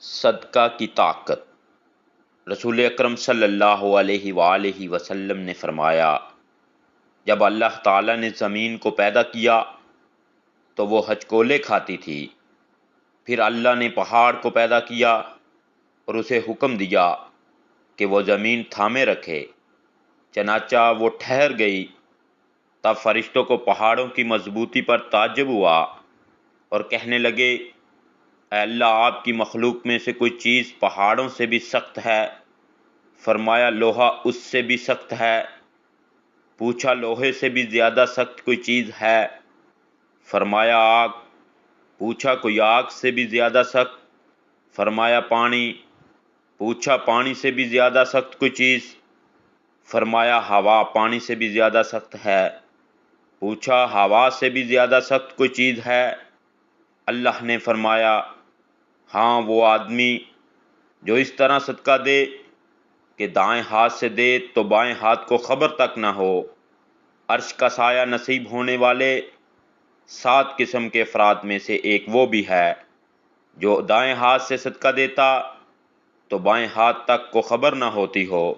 صدقہ کی طاقت۔ رسول اکرم صلی اللہ علیہ وآلہ وسلم نے فرمایا، جب اللہ تعالیٰ نے زمین کو پیدا کیا تو وہ ہچکولے کھاتی تھی، پھر اللہ نے پہاڑ کو پیدا کیا اور اسے حکم دیا کہ وہ زمین تھامے رکھے، چنانچہ وہ ٹھہر گئی۔ تب فرشتوں کو پہاڑوں کی مضبوطی پر تعجب ہوا اور کہنے لگے، اے اللہ، آپ کی مخلوق میں سے کوئی چیز پہاڑوں سے بھی سخت ہے؟ فرمایا، لوہا اس سے بھی سخت ہے۔ پوچھا، لوہے سے بھی زیادہ سخت کوئی چیز ہے؟ فرمایا، آگ۔ پوچھا، کوئی آگ سے بھی زیادہ سخت؟ فرمایا، پانی۔ پوچھا، پانی سے بھی زیادہ سخت کوئی چیز؟ فرمایا، ہوا پانی سے بھی زیادہ سخت ہے۔ پوچھا، ہوا سے بھی زیادہ سخت کوئی چیز ہے؟ اللہ نے فرمایا، ہاں، وہ آدمی جو اس طرح صدقہ دے کہ دائیں ہاتھ سے دے تو بائیں ہاتھ کو خبر تک نہ ہو۔ عرش کا سایہ نصیب ہونے والے 7 قسم کے افراد میں سے ایک وہ بھی ہے جو دائیں ہاتھ سے صدقہ دیتا تو بائیں ہاتھ تک کو خبر نہ ہوتی ہو۔